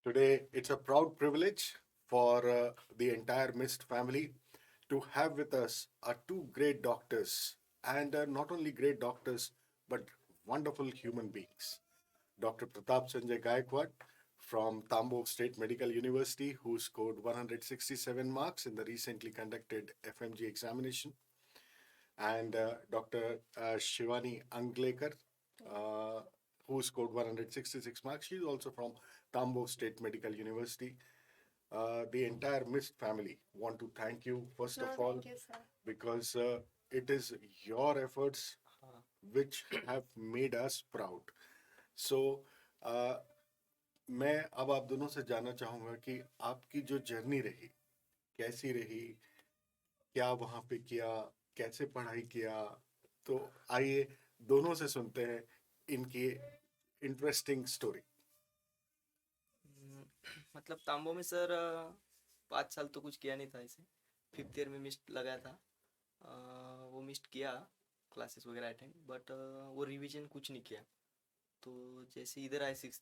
Today, it's a proud privilege for the entire Mist family to have with us two great doctors, and not only great doctors, but wonderful human beings. Dr. Pratap Sanjay Gaikwad from Tambo State Medical University, who scored 167 marks in the recently conducted FMG examination, and Dr. Shivani Anglekar, uh, who scored 166 marks. She's also from Tambo State Medical University. The entire Mist family want to thank you first of all Thank you, sir. because it is your efforts हाँ, which have made us proud. So uh, मैं अब आप दोनों से जानना चाहूंगा कि आपकी जो जर्नी रही कैसी रही, क्या वहां पे किया, कैसे पढ़ाई किया। तो आइए दोनों से सुनते हैं इनकी इंटरेस्टिंग स्टोरी। हम्म, मतलब तांबो में सर 5 साल तो कुछ किया नहीं था इसे। फिफ्थ ईयर में मिस्ट लगाया था। वो मिस्ट किया, क्लासेस वगैरह अटेंड, बट वो रिवीजन कुछ नहीं किया। तो जैसे इधर आए सिक्स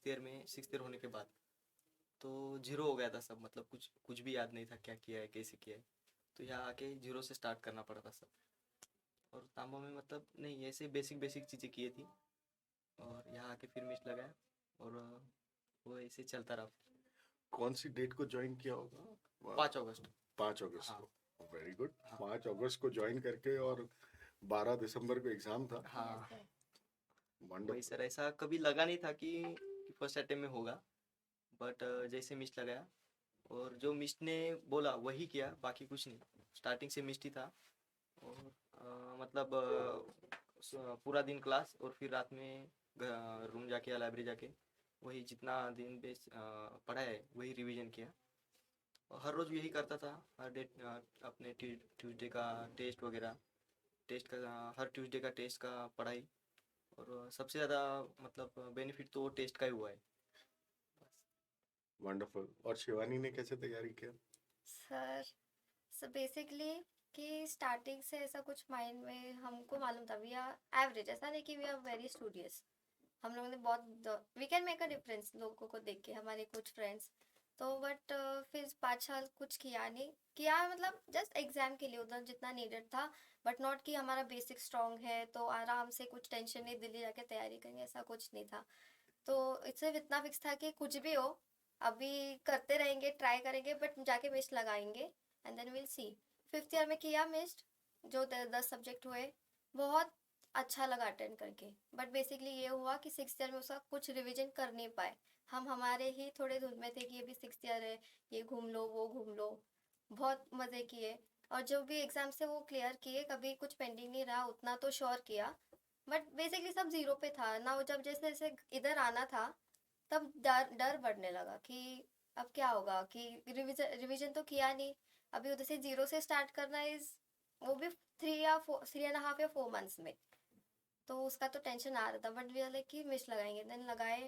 ईयर में, सिक्स ईयर होने के बाद तो जीरो हो गया था सब, मतलब कुछ कुछ भी याद नहीं था क्या किया है कैसे किया है। तो यहाँ आके जीरो से स्टार्ट करना पड़ा था सब। और तांबो में मतलब नहीं, ऐसे बेसिक बेसिक चीज़ें की थी। और यहाँ आके फिर मिस्ट लगाया और वो ऐसे चलता रहा। कौन सी डेट को ज्वाइन किया होगा? 5 अगस्त। 5 अगस्त हाँ। को। Very good. हाँ। 5 अगस्त को ज्वाइन करके और 12 दिसंबर को एग्जाम था। हाँ। वही वंडरफुल। सर, ऐसा कभी लगा नहीं था कि फर्स्ट अटेम्प्ट में होगा। बट जैसे मिस्ट लगाया और जो मिस्ट ने बोला वही किया, बाकी कुछ नहीं। स्टार्टिंग से मिस्ट ही था। और मतलब पूरा दिन क्लास और फिर रात में रूम जाके या लाइब्रेरी जाके वही जितना दिन बेस पढ़ा है वही रिवीजन किया। और हर रोज़ यही करता था। हर डे अपने ट्यूसडे का टेस्ट वगैरह, टेस्ट का हर ट्यूसडे का टेस्ट का पढ़ाई। और सबसे ज़्यादा मतलब बेनिफिट तो टेस्ट का ही हुआ है। वंडरफुल। और शिवानी ने कैसे तैयारी किया? सर सो बेसिकली कि स्टार्टिंग से ऐसा कुछ माइंड में हमको मालूम था वी आर एवरेज, ऐसा नहीं कि वी आर वेरी स्टूडियस। हम लोगों ने बहुत we can make a difference लोगों को देख के, हमारे कुछ फ्रेंड्स। तो बट फिर 5 साल कुछ किया नहीं किया, मतलब जस्ट एग्जाम के लिए उधर जितना नीडेड था। बट नॉट कि हमारा बेसिक स्ट्रांग है तो आराम से कुछ टेंशन नहीं, दिल्ली जाके तैयारी करेंगे, ऐसा कुछ नहीं था। तो इससे इतना फिक्स था कि कुछ भी हो अभी करते रहेंगे, ट्राई करेंगे, बट जाके मिस्ट लगाएंगे and then will see. Fifth year में किया मिस्ट, जो 10 सब्जेक्ट हुए, बहुत अच्छा लगा अटेंड करके। बट बेसिकली ये हुआ कि सिक्स ईयर में उसका कुछ रिवीजन कर नहीं पाए। हम हमारे ही थोड़े धुन में थे कि ये भी सिक्स ईयर है, ये घूम लो वो घूम लो। बहुत मज़े किए और जो भी एग्ज़ाम से वो क्लियर किए, कभी कुछ पेंडिंग नहीं रहा, उतना तो श्योर किया। बट बेसिकली सब जीरो पे था ना। वो जब जैसे जैसे इधर आना था तब डर डर बढ़ने लगा कि अब क्या होगा, कि रिवीजन रिवीजन तो किया नहीं, अभी उधर से जीरो से स्टार्ट करना इज, वो भी 3 या 4 3.5 या 4 मंथ्स में। तो उसका तो टेंशन आ रहा था, बट वी आर लाइक कि मिस लगाएंगे, देन लगाए।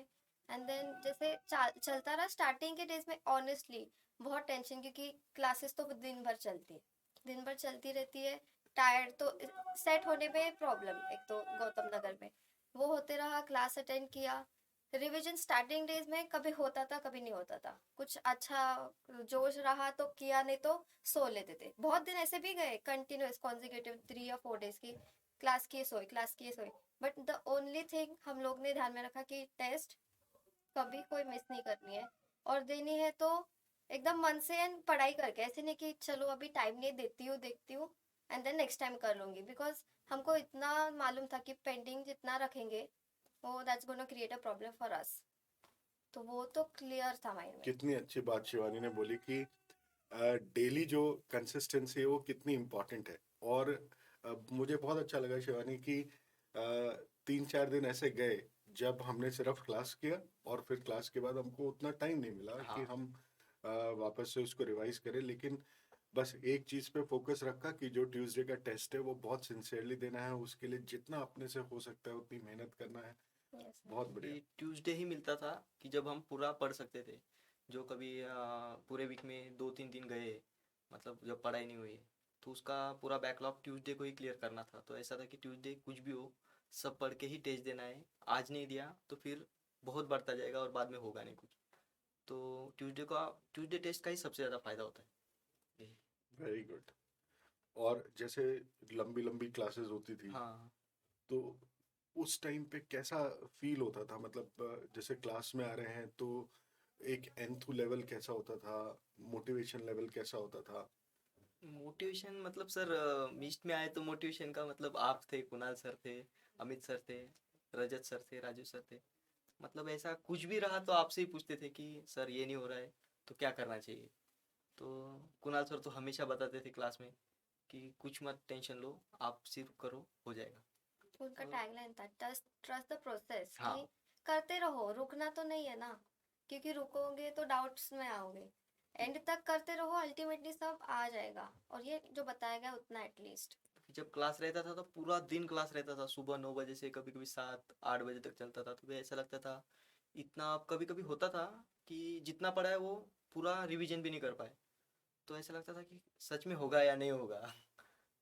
एंड देन जैसे चलता रहा स्टार्टिंग के डेज में, ऑनेस्टली बहुत टेंशन, क्योंकि क्लासेस तो दिन भर चलती है, दिन भर चलती रहती है। टायर्ड तो सेट होने में प्रॉब्लम, एक तो गौतम नगर में वो होते रहा, क्लास अटेंड किया। रिवीजन स्टार्टिंग डेज में कभी होता था कभी नहीं होता था, कुछ अच्छा जोश रहा तो किया, नहीं तो सो लेते थे। बहुत दिन ऐसे भी गए कंटिन्यूअस कॉन्जिक्यूटिव 3 या 4 डेज की क्लास किए सोए, क्लास किए सोए। बट द ओनली थिंग हम लोग ने ध्यान में रखा कि टेस्ट कभी कोई मिस नहीं करनी है, और देनी है तो एकदम मन से एंड पढ़ाई करके, ऐसे नहीं कि चलो अभी टाइम नहीं, देती हूँ देखती हूँ एंड देन नेक्स्ट टाइम कर लूंगी। बिकॉज हमको इतना मालूम था कि पेंडिंग जितना रखेंगे वो that's gonna create a problem for us. तो वो तो क्लियर था माइंड में। कितनी अच्छी बात शिवानी ने बोली कि डेली जो कंसिस्टेंसी है वो कितनी इम्पोर्टेंट है। और मुझे बहुत अच्छा लगा शिवानी कि 3-4 दिन ऐसे गए जब हमने सिर्फ क्लास किया और फिर क्लास के बाद हमको उतना टाइम नहीं मिला कि हाँ। हम वापस से उसको रिवाइज करें। लेकिन बस एक चीज़ पे फोकस रखा कि जो ट्यूसडे का टेस्ट है वो बहुत सिंसियरली देना है, उसके लिए जितना अपने से हो सकता है उतनी मेहनत करना है। Yes sir. बहुत बढ़िया। क्योंकि ट्यूसडे ही मिलता था कि जब हम पूरा पढ़ सकते थे। जो कभी पूरे वीक में 2-3 दिन गए, मतलब जब पढ़ाई नहीं हुई, तो उसका पूरा बैकलॉग ट्यूसडे को ही क्लियर करना था। तो ऐसा था कि ट्यूसडे कुछ भी हो, सब पढ़ के ही टेस्ट देना है। आज नहीं दिया तो फिर बहुत बढ़ता जाएगा और बाद में होगा नहीं कुछ। तो ट्यूसडे टेस्ट का ही सबसे ज़्यादा फायदा होता है यही। Very good. और जैसे लंबी लंबी क्लासेस होती थी, हाँ तो उस टाइम पे कैसा फील होता था? मतलब जैसे क्लास में आ रहे हैं तो एक एंथू लेवल कैसा होता था, मोटिवेशन लेवल कैसा होता था? मोटिवेशन मतलब सर मिस्ट में आए तो मोटिवेशन का मतलब आप थे, कुणाल सर थे, अमित सर थे, रजत सर थे, राजू सर थे। मतलब ऐसा कुछ भी रहा तो आपसे ही पूछते थे कि सर ये नहीं हो रहा है तो क्या करना चाहिए। तो कुणाल सर तो हमेशा बताते थे क्लास में कि कुछ मत टेंशन लो, आप सिर्फ करो हो जाएगा। उनका तो टैगलाइन था, ट्रस्ट ट्रस्ट द प्रोसेस, कि हाँ करते रहो, रुकना तो नहीं है ना, क्योंकि रुकोगे तो डाउट्स में आओगे। एंड तक करते रहो, अल्टीमेटली सब आ जाएगा, और ये जो बताया गया उतना एटलीस्ट। जब क्लास रहता था तो पूरा दिन क्लास रहता था, सुबह 9 बजे से कभी कभी 7-8 बजे तक चलता था। तो भी ऐसा लगता था इतना, कभी कभी होता था कि जितना पढ़ा है वो पूरा रिवीजन भी नहीं कर पाए। तो ऐसा लगता था कि सच में होगा या नहीं होगा।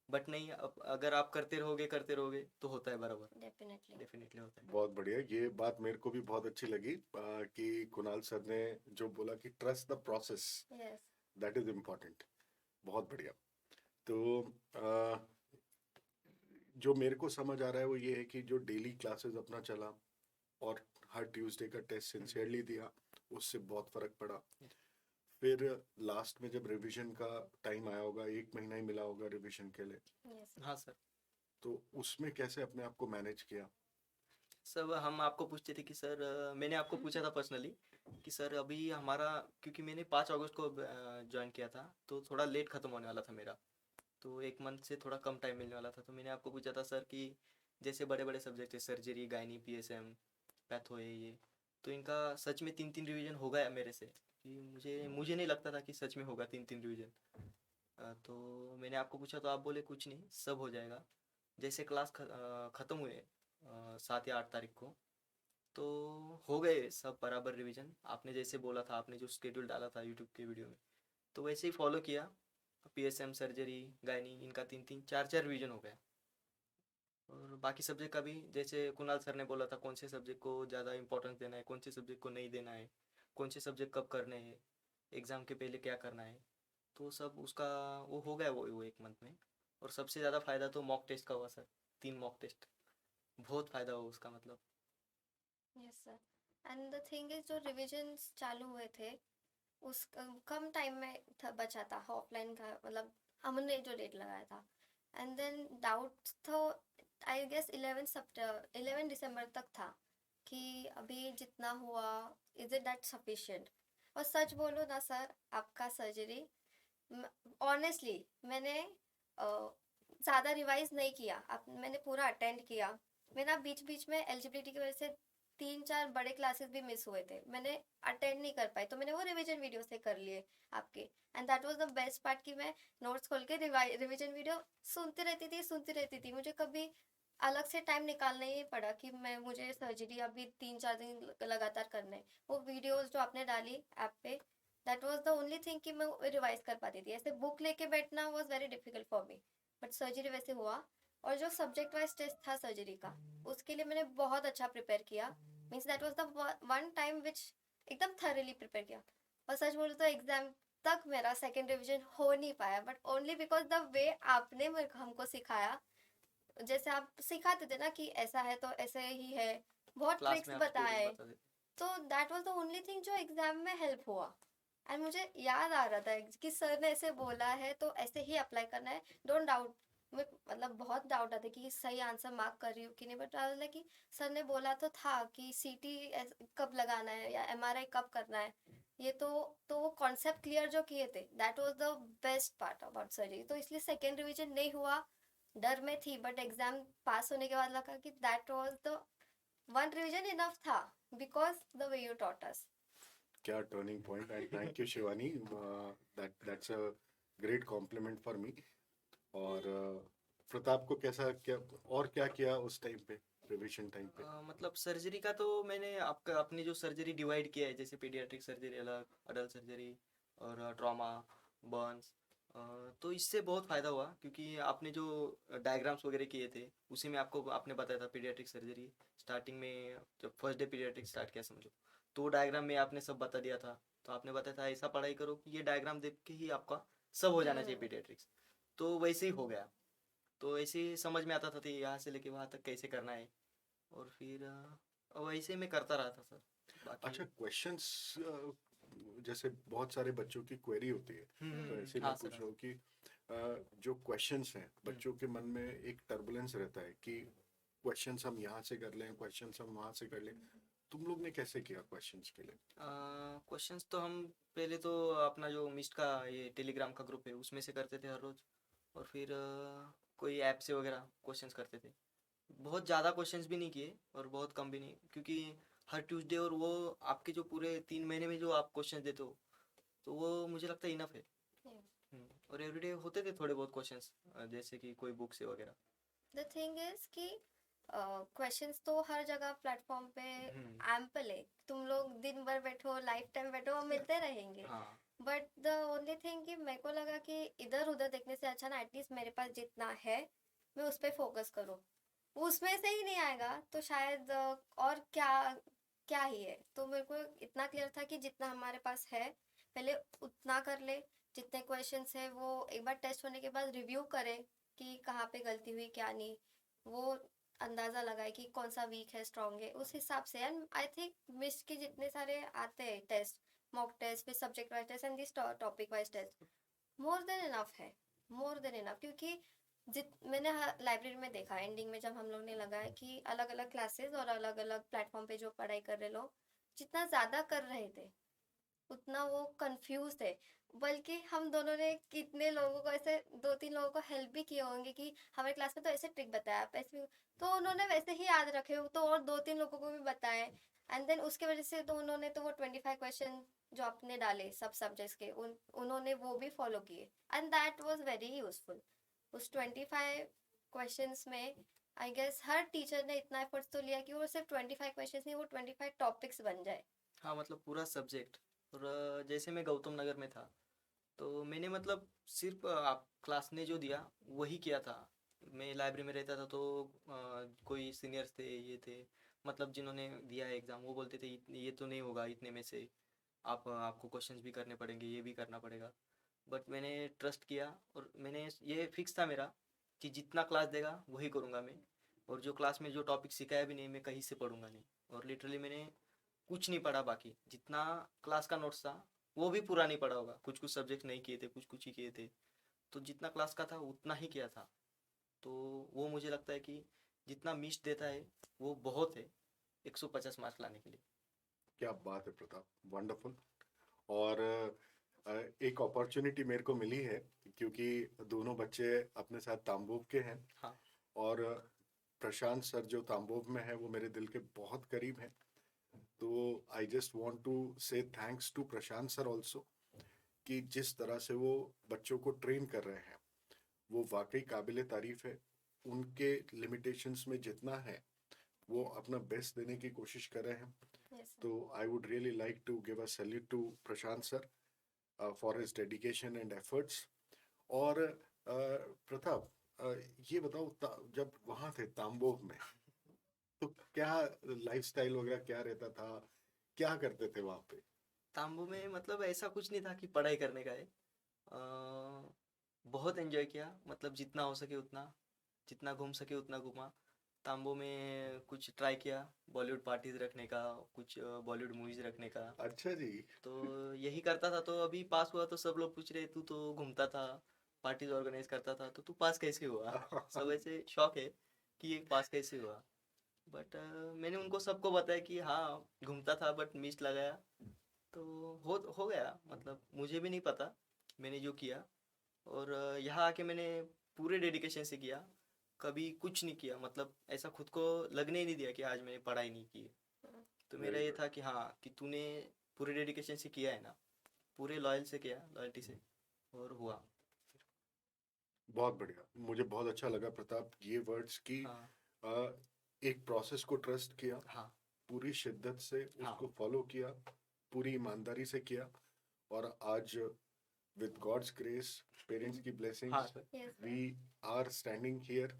बट नहीं, अब अगर आप करते रहोगे तो होता है बराबर, डेफिनेटली। डेफिनेटली होता है। बहुत बढ़िया, ये बात मेरे को भी बहुत अच्छी लगी कि कुणाल सर ने जो बोला कि trust the process, yes. That is important. बहुत बढ़िया। तो आ, जो मेरे को समझ आ रहा है वो ये है कि जो डेली क्लासेस अपना चला और हर ट्यूसडे का टेस्ट सिंसियरली दिया, उससे बहुत फर्क पड़ा। फिर लास्ट में जब रिवीजन का टाइम आया होगा, 1 महीना ही मिला होगा रिवीजन के लिए, यस। हाँ सर। तो उसमें कैसे अपने आप को मैनेज किया? सब हम आपको पूछते थे कि सर मैंने आपको पूछा था पर्सनली कि सर अभी हमारा, क्योंकि मैंने 5 अगस्त को ज्वाइन किया था तो थोड़ा लेट ख़त्म होने वाला था मेरा, तो 1 मंथ से थोड़ा कम टाइम मिलने वाला था। तो मैंने आपको पूछा था सर कि जैसे बड़े बड़े सब्जेक्ट है, सर्जरी, गायनी, पीएसएम, पैथो है ये, तो इनका सच में 3-3 रिवीजन हो गया मेरे से, कि मुझे नहीं लगता था कि सच में होगा 3-3 रिवीजन। तो मैंने आपको पूछा तो आप बोले कुछ नहीं, सब हो जाएगा। जैसे क्लास ख़त्म हुए 7 या 8 तारीख को, तो हो गए सब बराबर रिवीजन। आपने जैसे बोला था, आपने जो स्केड्यूल डाला था यूट्यूब के वीडियो में, तो वैसे ही फॉलो किया। पीएसएम, सर्जरी, गायनी, इनका 3-3 4-4 रिवीजन हो गया। और बाकी सब्जेक्ट का भी जैसे कुणाल सर ने बोला था कौन से सब्जेक्ट को ज़्यादा इंपॉर्टेंस देना है, कौन से सब्जेक्ट को नहीं देना है, कौन से सब्जेक्ट कब करने हैं, एग्ज़ाम के पहले क्या करना है, तो सब उसका वो हो गया वो 1 मंथ में। और सबसे ज़्यादा फ़ायदा तो मॉक टेस्ट का हुआ सर, 3 मॉक टेस्ट, बहुत फ़ायदा हुआ उसका मतलब। Yes sir. And the thing is, जो रिविजन्स चालू हुए थे उस कम टाइम में बचा था ऑफलाइन का, मतलब हमने जो डेट लगाया था। एंड देन डाउट तो आई गेस 11 दिसंबर तक था कि अभी जितना हुआ, इज इट दैट सफिशिएंट। और सच बोलो ना सर, आपका सर्जरी, ऑनेस्टली मैंने ज़्यादा रिवाइज नहीं किया, मैंने पूरा अटेंड किया। मेरा बीच बीच में एलिजिबिलिटी की वजह से 3-4 बड़े क्लासेस भी मिस हुए थे, मैंने अटेंड नहीं कर पाई, तो मैंने वो रिवीजन वीडियो से कर लिए आपके। And that was the best part कि मैं नोट्स खोल के रिवीजन वीडियो सुनती रहती थी। मुझे कभी अलग से टाइम निकालना ही नहीं पड़ा कि मैं मुझे सर्जरी अभी 3-4 दिन लगातार करना है। वो वीडियोस जो आपने डाली ऐप पे, that was the only thing कि मैं रिवाइज कर पाती थी। ऐसे बुक लेके बैठना was very difficult for me, but surgery वैसे हुआ। और जो सब्जेक्ट वाइज टेस्ट था सर्जरी का, उसके लिए मैंने बहुत अच्छा प्रिपेयर किया। Means that was the one time which एकदम थरली प्रिपेयर किया। और सच बोलूँ तो एग्जाम तक मेरा सेकेंड रिविजन हो नहीं पाया, बट ओनली बिकॉज द वे आपने हमको सिखाया। जैसे आप सिखाते थे ना कि ऐसा है तो ऐसे ही है, बहुत क्लास ट्रिक्स में आप स्टेडियम बताए, बता देते। तो that was the only thing जो एग्जाम में हेल्प हुआ। एंड मुझे याद आ रहा था कि सर ने ऐसे बोला है तो ऐसे ही अप्लाई करना है, डोंट डाउट। मतलब बहुत डाउट आता कि सही आंसर मार्क कर रही हूँ कि नहीं, बट लाइक कि सर ने बोला तो था कि सीटी कब लगाना है या एमआरआई कब करना है। ये तो वो कॉन्सेप्ट क्लियर जो किए थे, that was the best part about surgery. तो इसलिए सेकेंड रिवीजन नहीं हुआ, डर में थी, बट एग्जाम पास होने के बाद लगा कि that was the one revision enough था, because the way you taught us. क्या turning point! And thank you Shivani, that's a great compliment for me. और प्रताप को कैसा क्या और क्या किया उस टाइम पे, रिवीजन टाइम पे? मतलब सर्जरी का तो मैंने आपका अपनी जो सर्जरी डिवाइड किया है, जैसे पीडियाट्रिक सर्जरी अलग, अडल्ट सर्जरी और ट्रॉमा, बर्न्स, तो इससे बहुत फ़ायदा हुआ क्योंकि आपने जो डायग्राम्स वगैरह किए थे उसी में आपको आपने बताया था पीडियाट्रिक सर्जरी स्टार्टिंग में, जब फर्स्ट डे पीडियाट्रिक स्टार्ट किया समझो, तो डायग्राम में आपने सब बता दिया था। तो आपने बताया था ऐसा पढ़ाई करो कि ये डायग्राम देख के ही आपका सब हो जाना चाहिए हम्म पीडियाट्रिक्स। तो वैसे ही हो गया। तो ऐसे ही समझ में आता था कि यहाँ से लेके वहाँ तक कैसे करना है। और फिर वैसे ही मैं करता रहा था सर। बाकी अच्छा, क्वेश्चंस जैसे बहुत सारे बच्चों की क्वेरी होती है, तो ऐसे मैं हाँ सर पूछ हाँ। रहा हूँ कि जो क्वेश्चंस हैं हम्म, बच्चों के मन में एक टर्बुलेंस रहता है कि क्वेश्चंस हम यहाँ से कर लें, क्वेश्चंस हम वहाँ से कर लें। तुम लोग ने कैसे किया क्वेश्चंस के लिए? क्वेश्चंस तो हम पहले तो अपना जो मिस्ट का ये टेलीग्राम का ग्रुप है उसमें से करते थे हर रोज। और फिर कोई ऐप से वगैरह क्वेश्चंस करते थे। बहुत ज़्यादा क्वेश्चंस भी नहीं किए और बहुत कम भी नहीं, क्योंकि हर ट्यूसडे और वो आपके जो पूरे 3 महीने में जो आप क्वेश्चंस देते हो तो वो मुझे लगता है इनफ है। और एवरीडे होते थे थोड़े बहुत क्वेश्चंस, जैसे कि कोई बुक से वगैरह। द थिंग इज कि क्वेश्चंस तो हर जगह प्लेटफॉर्म पे हम्म, एम्पल है। तुम लोग दिन भर बैठो, लाइफ टाइम बैठो, वो मिलते रहेंगे। हाँ बट द ओनली थिंग कि मेरे को लगा कि इधर उधर देखने से अच्छा ना एटलीस्ट मेरे पास जितना है मैं उस पर फोकस करूँ। उसमें से ही नहीं आएगा तो शायद और क्या क्या ही है। तो मेरे को इतना क्लियर था कि जितना हमारे पास है पहले उतना कर ले। जितने क्वेश्चंस है वो एक बार टेस्ट होने के बाद रिव्यू करें कि कहाँ पे गलती हुई क्या नहीं। वो अंदाजा लगाए कि कौन सा वीक है स्ट्रांग है उस हिसाब से। एंड आई थिंक मिस्ट के जितने सारे आते हैं टेस्ट, मॉक टेस्ट, फिर subject wise test and this topic wise test, more than enough है। मोर देन इनफ, क्योंकि जित मैंने लाइब्रेरी में देखा एंडिंग में जब हम लोग ने लगाया कि अलग अलग क्लासेस और अलग अलग प्लेटफॉर्म पे जो पढ़ाई कर रहे लोग जितना ज़्यादा कर रहे थे उतना वो कंफ्यूज थे। बल्कि हम दोनों ने कितने लोगों को ऐसे दो तीन लोगों को हेल्प भी किए होंगे कि हमारे क्लास में तो ऐसे ट्रिक बताया आप ऐसे, तो उन्होंने वैसे ही याद रखे हो तो और दो तीन लोगों को भी बताए। एंड देन उसके वजह से तो उन्होंने तो वो 25 क्वेश्चन जो आपने डाले सब सब्जेक्ट्स के उन्होंने वो भी फॉलो किए and that was very useful. उस 25 क्वेश्चंस में आई गेस हर टीचर ने इतना एफर्ट्स तो लिया कि वो सिर्फ 25 क्वेश्चंस नहीं, वो 25 टॉपिक्स बन जाए। हाँ, मतलब पूरा सब्जेक्ट। और जैसे मैं गौतम नगर में था तो मैंने मतलब सिर्फ आप क्लास ने जो दिया वही किया था। मैं लाइब्रेरी में रहता था तो कोई सीनियर्स थे ये थे, मतलब जिन्होंने दिया है एग्ज़ाम, वो बोलते थे ये तो नहीं होगा इतने में से, आपको क्वेश्चंस भी करने पड़ेंगे, ये भी करना पड़ेगा। बट मैंने ट्रस्ट किया और मैंने ये फिक्स था मेरा कि जितना क्लास देगा वही करूँगा मैं। और जो क्लास में जो टॉपिक सिखाया भी नहीं मैं कहीं से पढ़ूंगा नहीं। और लिटरली मैंने कुछ नहीं पढ़ा, बाकी जितना क्लास का नोट्स था वो भी पूरा नहीं पढ़ा होगा, कुछ कुछ सब्जेक्ट नहीं किए थे, कुछ कुछ ही किए थे। तो जितना क्लास का था उतना ही किया था। तो वो मुझे लगता है कि जितना मिस देता है वो बहुत है 150 मार्क्स लाने के लिए। क्या बात है प्रताप, वंडरफुल। और एक अपॉर्चुनिटी मेरे को मिली है क्योंकि दोनों बच्चे अपने साथ तांबूब के हैं। हाँ और प्रशांत सर जो तांबूब में है वो मेरे दिल के बहुत करीब हैं। तो I just want to say thanks to Prashant sir also कि जिस तरह से वो बच्चों को ट्रेन कर रहे हैं वो वाकई काबिल तारीफ है। उनके लिमिटेशंस में जितना है वो अपना बेस्ट देने की कोशिश कर रहे हैं। Yes sir. तो I would really like to give a salute to Prashant sir for his dedication and efforts. और प्रताप, ये बताओ जब वहाँ थे तांबोव में तो क्या लाइफस्टाइल वगैरह क्या रहता था, क्या करते थे वहाँ पे? तांबू में मतलब ऐसा कुछ नहीं था कि पढ़ाई करने का है। बहुत एंजॉय किया, मतलब जितना हो सके उतना, जितना घूम सके उतना घूमा। तांबू में कुछ ट्राई किया बॉलीवुड पार्टीज रखने का, कुछ बॉलीवुड मूवीज रखने का। अच्छा जी। तो यही करता था। तो अभी पास हुआ तो सब लोग पूछ रहे तू तो घूमता था, पार्टीज ऑर्गेनाइज करता था, तो तू पास कैसे हुआ? सब ऐसे शौक है कि ये पास कैसे हुआ। बट मैंने उनको सबको बताया कि हाँ घूमता था बट मिस लगाया। तो हो गया, मतलब मुझे भी नहीं पता मैंने जो किया। और यहाँ आके मैंने पूरे डेडिकेशन से किया, कभी कुछ नहीं किया, मतलब ऐसा खुद को लगने ही नहीं दिया कि आज मैंने पढ़ाई नहीं की है। तो मेरा वेरी ये गुड। था कि हाँ कि तूने पूरे डेडिकेशन से किया है ना, पूरे लॉयल से किया, लॉयल्टी से, और हुआ। बहुत बढ़िया, मुझे बहुत अच्छा लगा प्रताप ये वर्ड्स की। हाँ अ, एक प्रोसेस को ट्रस्ट किया, हाँ पूरी शिद्दत से हाँ उसको फॉलो किया, पूरी ईमानदारी से किया। और आज विद गॉड्स ग्रेस, पेरेंट्स की हाँ blessings, sir. Yes we sir. Are standing here.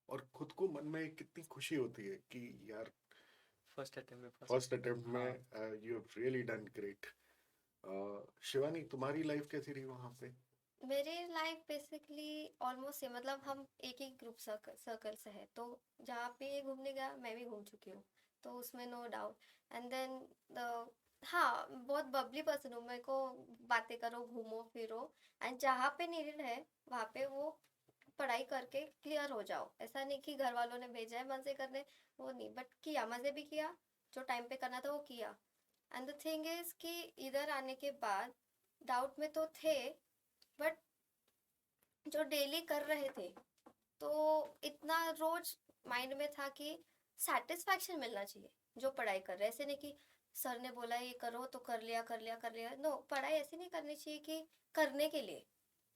और खुद को मन में कितनी खुशी होती है कि यार फर्स्ट अटेम्प्ट में फर्स्ट। फर्स्ट अटेम्प्ट हाँ में you have really done great. Shivani, तुम्हारी लाइफ कैसी रही वहां पे? मेरी लाइफ बेसिकली ऑलमोस्ट सेम, मतलब हम एक ही ग्रुप सर्कल से है, तो जहाँ पे ये घूमने गया मैं भी घूम चुकी हूँ, तो उसमें no doubt. And then the हाँ, बहुत बबली पर्सन हूँ, मेरे को बातें करो, घूमो फिरो, एंड जहाँ पे नीडेड है वहाँ पे वो पढ़ाई करके क्लियर हो जाओ। ऐसा नहीं कि घर वालों ने भेजा है मजे करने, वो नहीं, बट किया, मजे भी किया, जो टाइम पे करना था वो किया। एंड द थिंग इज कि इधर आने के बाद डाउट में तो थे, बट जो डेली कर रहे थे, तो इतना रोज माइंड में था कि सेटिस्फैक्शन मिलना चाहिए जो पढ़ाई कर रहे हैं। ऐसे नहीं कि सर ने बोला ये करो तो कर लिया कर लिया कर लिया, नो, पढ़ाई ऐसी नहीं करनी चाहिए कि करने के लिए,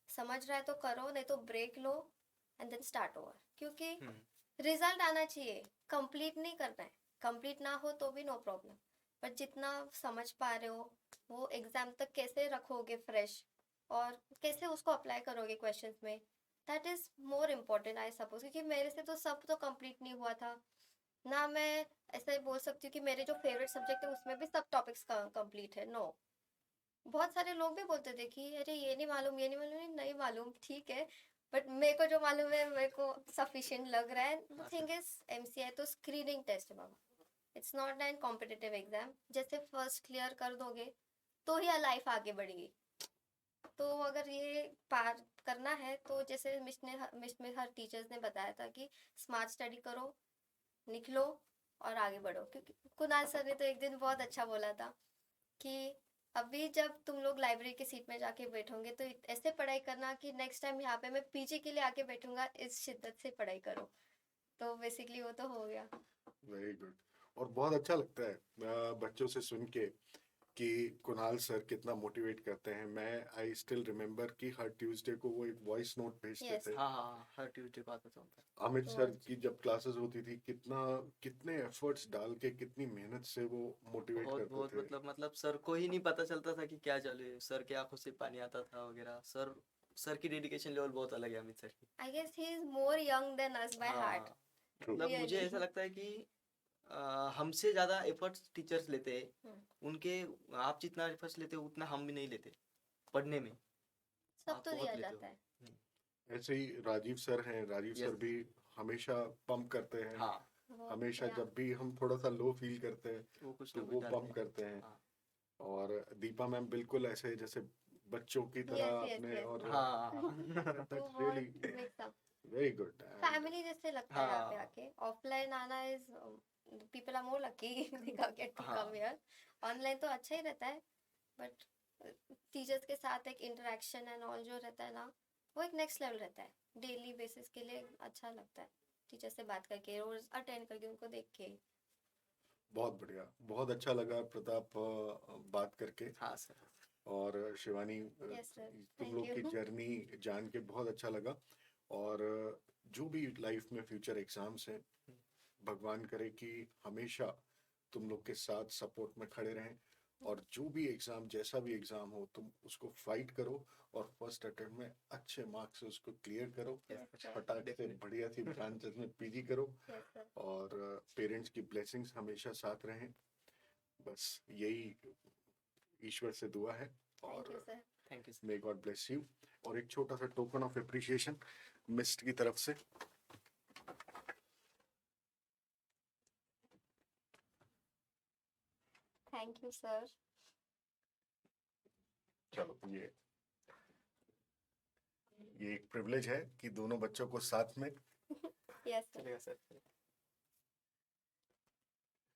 समझ रहा है तो करो, नहीं तो ब्रेक लो एंड देन स्टार्ट ओवर, क्योंकि हम्म, रिजल्ट आना चाहिए, कंप्लीट नहीं करना है। कंप्लीट ना हो तो भी नो प्रॉब्लम, पर जितना समझ पा रहे हो वो एग्जाम तक कैसे रखोगे फ्रेश, और कैसे उसको अप्लाई करोगे क्वेश्चंस में, that is more important I suppose. क्योंकि मेरे से तो सब तो कंप्लीट नहीं हुआ था ना, मैं ऐसा ही बोल सकती हूँ कि मेरे जो फेवरेट सब्जेक्ट है उसमें भी सब टॉपिक्स कंप्लीट है, नो। बहुत सारे लोग भी बोलते थे कि अरे ये नहीं मालूम, ये नहीं मालूम, नहीं मालूम, ठीक है, बट मेरे को जो मालूम है मेरे को सफिशिएंट लग रहा है। द हाँ थिंग सर। इज एमसीआई तो स्क्रीनिंग टेस्ट है बाबा, it's not an competitive exam. जैसे फर्स्ट क्लियर कर दोगे तो ही लाइफ आगे बढ़ेगी। तो अगर ये पार करना है तो जैसे मिस में हर टीचर्स ने बताया था कि स्मार्ट स्टडी करो, निकलो और आगे बढ़ो। क्योंकि कुणाल सर ने तो एक दिन बहुत अच्छा बोला था कि अभी जब तुम लोग लाइब्रेरी की सीट में जाके बैठोगे तो ऐसे पढ़ाई करना कि नेक्स्ट टाइम यहाँ पे मैं पीजी के लिए आके बैठूंगा, इस शिद्दत से पढ़ाई करो। तो बेसिकली वो तो हो गया। Very good. और बहुत अच्छा लगता है बच्चों से सुन के कि कुणाल सर कितना मोटिवेट करते हैं। मैं आई स्टिल रिमेम्बर कि हर ट्यूसडे को वो एक वॉइस नोट भेजते यस। थे। हाँ हाँ, हर ट्यूसडे को आता था उनका। अमित सर रोज। की जब क्लासेस होती थी, कितने एफर्ट्स डाल के, कितनी मेहनत से वो मोटिवेट बहुत करते बहुत थे। मतलब सर को ही नहीं पता चलता था कि क्या चल रहा है, सर के आंखों से पानी आता था वगैरह। सर की डेडिकेशन लेवल बहुत अलग है अमित सर की। I guess he is more young than us by heart. हाँ, ट्रू। मतलब मुझे रियली। ऐसा लगता है कि हमसे ज्यादा एफर्ट्स टीचर्स लेते हैं उनके। आप जितना एफर्ट्स लेते हो उतना हम भी नहीं लेते पढ़ने में। सब आप तो बहुत दिया लेते जाता हो। है। ऐसे ही राजीव सर हैं, राजीव यस। सर भी हमेशा पंप करते हैं। हाँ, वो हमेशा या जब भी हम थोड़ा सा लो फील करते हैं वो कुछ तो ना कुछ वो डालते पंप हैं। करते हैं। हाँ और दीपा मैम बिल्कुल ऐसे जैसे बच्चों की तरह यस यस अपने, यस। और हाँ वो दैट्स रियली बहुत mix, very good. And family जैसे लगता है यहाँ पे हाँ आके। ऑफलाइन आना is, people are more lucky they get to come हाँ हियर। ऑनलाइन तो अच्छा ही रहता है, बट टीचर्स के साथ एक इंटरेक्शन एंड ऑल जो रहता है ना, वो एक नेक्स्ट लेवल रहता है। डेली बेसिस के लिए अच्छा लगता है टीचर से बात करके, रोज अटेंड करके, उनको देख के। बहुत बढ़िया, बहुत अच्छा लगा प्रताप बात करके। हाँ सर। और शिवानी, यस सर। तुम थैंक लोग की यू। जर्नी जान के बहुत अच्छा लगा। और जो भी लाइफ में फ्यूचर एग्जाम्स हैं, भगवान करे कि हमेशा तुम लोग के साथ सपोर्ट में खड़े रहें। और जो भी एग्जाम, जैसा भी एग्जाम हो, तुम उसको फाइट करो और फर्स्ट अटेम्प्ट में अच्छे मार्क्स से उसको क्लियर करो। Yes sir. फटाक से बढ़िया सी ब्रांचेस में पीजी करो। Yes sir. और पेरेंट्स की ब्लेसिंग्स हमेशा साथ रहें, बस यही ईश्वर से दुआ है। थैंक यू और sir. Thank you sir. May God bless you. और एक छोटा सा टोकन ऑफ अप्रिशिएशन मिस्ट की तरफ से। Thank you sir. चलो, ये एक प्रिविलेज है कि दोनों बच्चों को साथ में। Yes sir. चलेगा sir.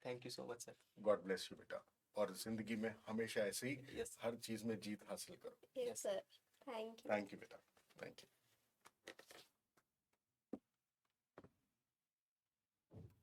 Thank you so much sir. God bless you बेटा। और जिंदगी में हमेशा ऐसे ही यस। हर चीज में जीत हासिल करो। Yes yes. Sir. Thank you. Thank you बेटा। Thank you.